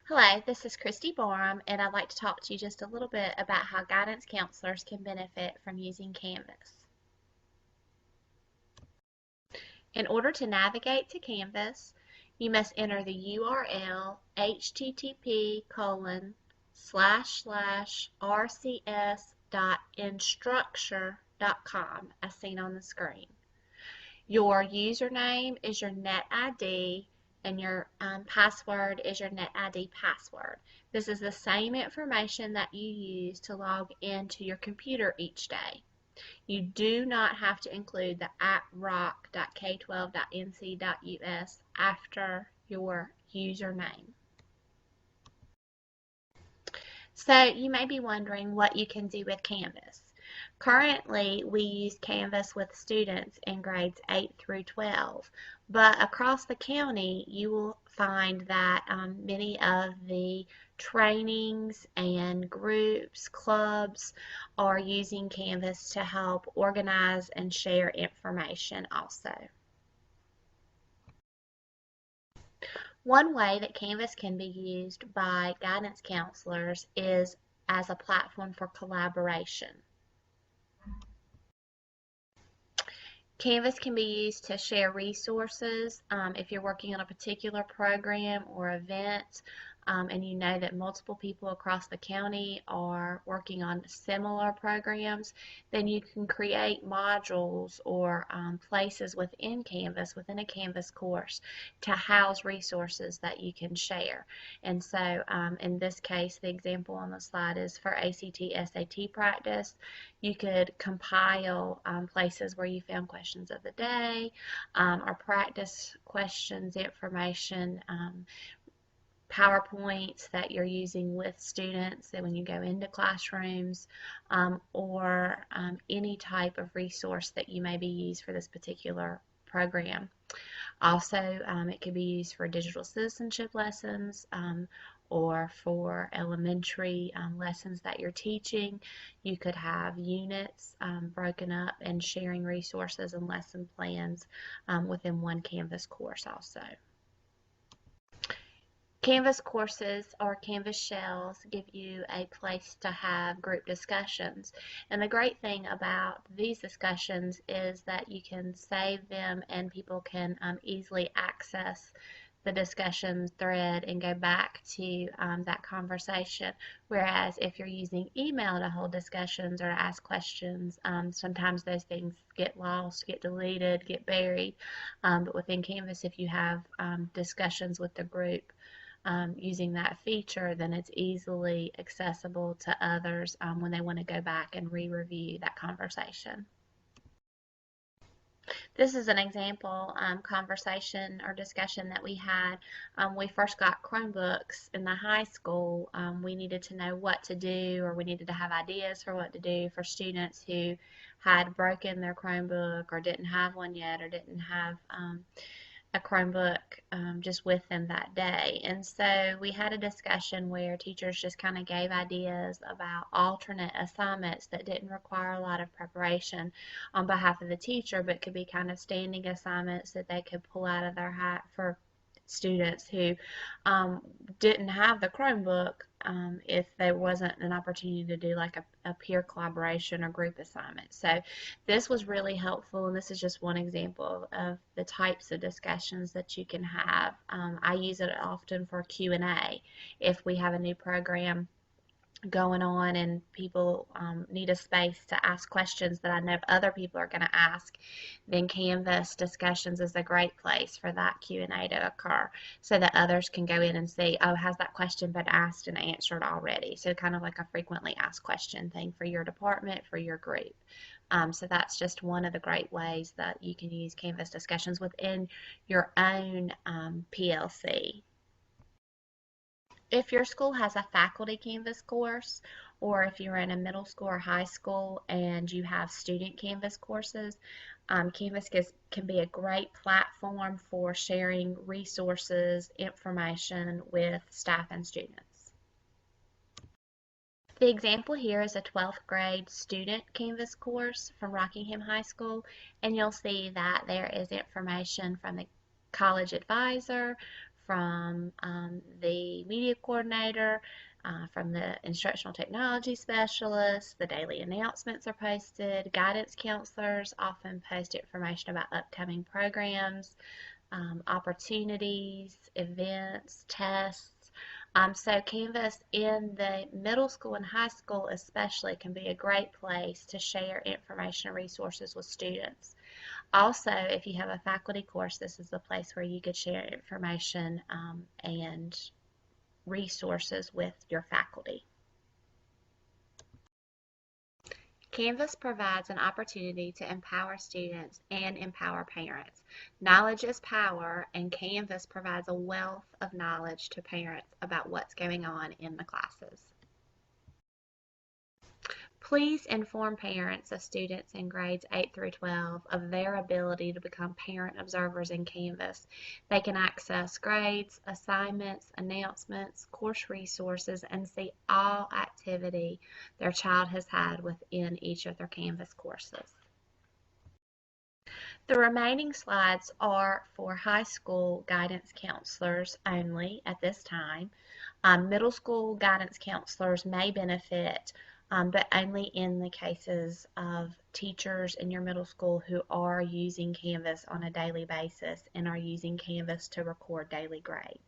Hello, this is Christy Barham, and I'd like to talk to you just a little bit about how guidance counselors can benefit from using Canvas. In order to navigate to Canvas, you must enter the URL http://rcs.instructure.com as seen on the screen. Your username is your NetID and your password is your NetID password. This is the same information that you use to log into your computer each day. You do not have to include the @rock.k12.nc.us after your username. So you may be wondering what you can do with Canvas. Currently, we use Canvas with students in grades 8 through 12, but across the county, you will find that many of the trainings and groups, clubs are using Canvas to help organize and share information also. One way that Canvas can be used by guidance counselors is as a platform for collaboration. Canvas can be used to share resources if you're working on a particular program or event and you know that multiple people across the county are working on similar programs, then you can create modules or places within Canvas, within a Canvas course, to house resources that you can share. And so in this case, the example on the slide is for ACT, SAT practice. You could compile places where you found questions of the day or practice questions, information, PowerPoints that you're using with students that when you go into classrooms or any type of resource that you may be used for this particular program. Also, it could be used for digital citizenship lessons or for elementary lessons that you're teaching. You could have units broken up and sharing resources and lesson plans within one Canvas course also. Canvas courses or Canvas shells give you a place to have group discussions. And the great thing about these discussions is that you can save them and people can easily access the discussion thread and go back to that conversation. Whereas if you're using email to hold discussions or to ask questions, sometimes those things get lost, get deleted, get buried. But within Canvas, if you have discussions with the group, using that feature, then it's easily accessible to others when they want to go back and re-review that conversation. This is an example conversation or discussion that we had. We first got Chromebooks in the high school. We needed to know what to do, or we needed to have ideas for what to do for students who had broken their Chromebook or didn't have one yet or didn't have a Chromebook just with them that day. And so we had a discussion where teachers just kind of gave ideas about alternate assignments that didn't require a lot of preparation on behalf of the teacher, but could be kind of standing assignments that they could pull out of their hat for students who didn't have the Chromebook if there wasn't an opportunity to do like a peer collaboration or group assignment. So this was really helpful, and this is just one example of the types of discussions that you can have. I use it often for Q&A if we have a new program going on and people need a space to ask questions that I know other people are going to ask, then Canvas discussions is a great place for that Q&A to occur so that others can go in and see, oh, has that question been asked and answered already? So kind of like a frequently asked question thing for your department, for your group. So that's just one of the great ways that you can use Canvas discussions within your own PLC. If your school has a faculty Canvas course, or if you're in a middle school or high school and you have student Canvas courses, Canvas can be a great platform for sharing resources, information with staff and students. The example here is a 12th grade student Canvas course from Rockingham High School, and you'll see that there is information from the college advisor, from the media coordinator, from the instructional technology specialist. The daily announcements are posted. Guidance counselors often post information about upcoming programs, opportunities, events, tests. So Canvas in the middle school and high school especially can be a great place to share information and resources with students. Also, if you have a faculty course, this is the place where you could share information and resources with your faculty. Canvas provides an opportunity to empower students and empower parents. Knowledge is power, and Canvas provides a wealth of knowledge to parents about what's going on in the classes. Please inform parents of students in grades 8 through 12 of their ability to become parent observers in Canvas. They can access grades, assignments, announcements, course resources, and see all activity their child has had within each of their Canvas courses. The remaining slides are for high school guidance counselors only at this time. Middle school guidance counselors may benefit, but only in the cases of teachers in your middle school who are using Canvas on a daily basis and are using Canvas to record daily grades.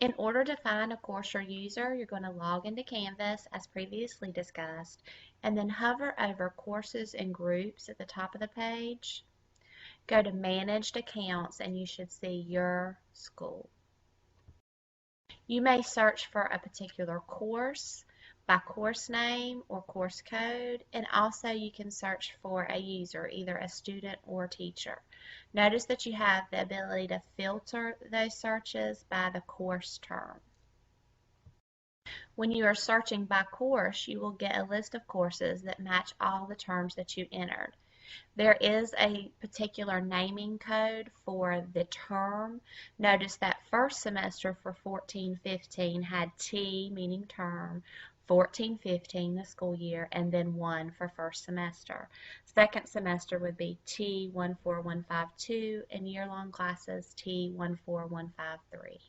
In order to find a course or user, you're going to log into Canvas as previously discussed, and then hover over Courses and Groups at the top of the page. Go to Managed Accounts and you should see your school. You may search for a particular course by course name or course code, and also you can search for a user, either a student or teacher. Notice that you have the ability to filter those searches by the course term. When you are searching by course, you will get a list of courses that match all the terms that you entered. There is a particular naming code for the term. Notice that first semester for 14-15 had T, meaning term, 14-15, the school year, and then 1 for first semester. Second semester would be T14152, and year-long classes T14153.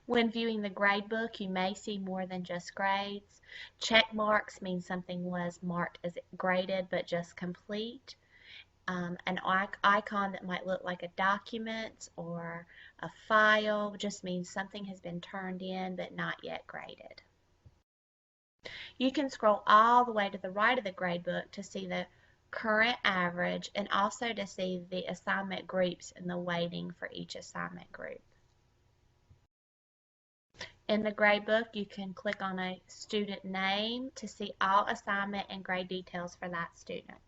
When viewing the gradebook, you may see more than just grades. Check marks mean something was marked as graded but just complete. An icon that might look like a document or a file just means something has been turned in but not yet graded. You can scroll all the way to the right of the gradebook to see the current average and also to see the assignment groups and the weighting for each assignment group. In the gradebook, you can click on a student name to see all assignment and grade details for that student.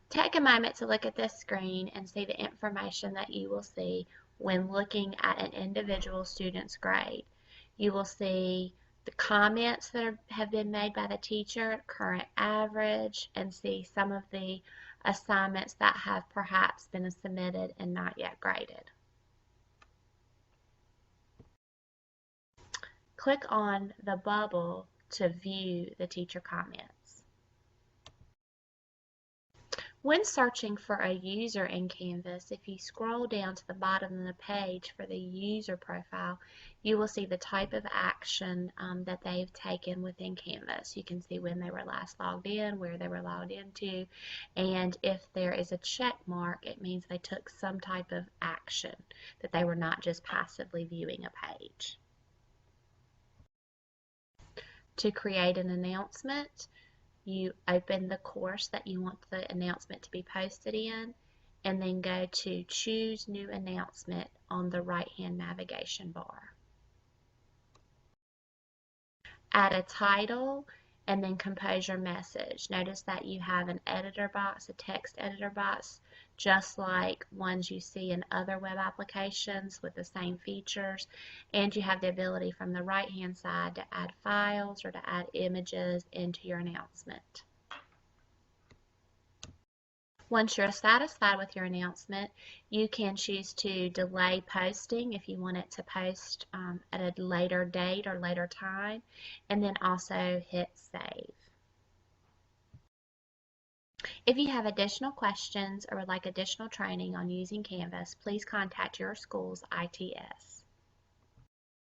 Take a moment to look at this screen and see the information that you will see when looking at an individual student's grade. You will see the comments that have been made by the teacher, current average, and see some of the assignments that have perhaps been submitted and not yet graded. Click on the bubble to view the teacher comments. When searching for a user in Canvas, if you scroll down to the bottom of the page for the user profile, you will see the type of action that they've taken within Canvas. You can see when they were last logged in, where they were logged into, and if there is a check mark, it means they took some type of action, that they were not just passively viewing a page. To create an announcement, you open the course that you want the announcement to be posted in, and then go to Choose New Announcement on the right-hand navigation bar. Add a title, and then compose your message. Notice that you have an editor box, a text editor box, just like ones you see in other web applications with the same features, and you have the ability from the right hand side to add files or to add images into your announcement. Once you're satisfied with your announcement, you can choose to delay posting if you want it to post at a later date or later time, and then also hit save. If you have additional questions or would like additional training on using Canvas, please contact your school's ITS.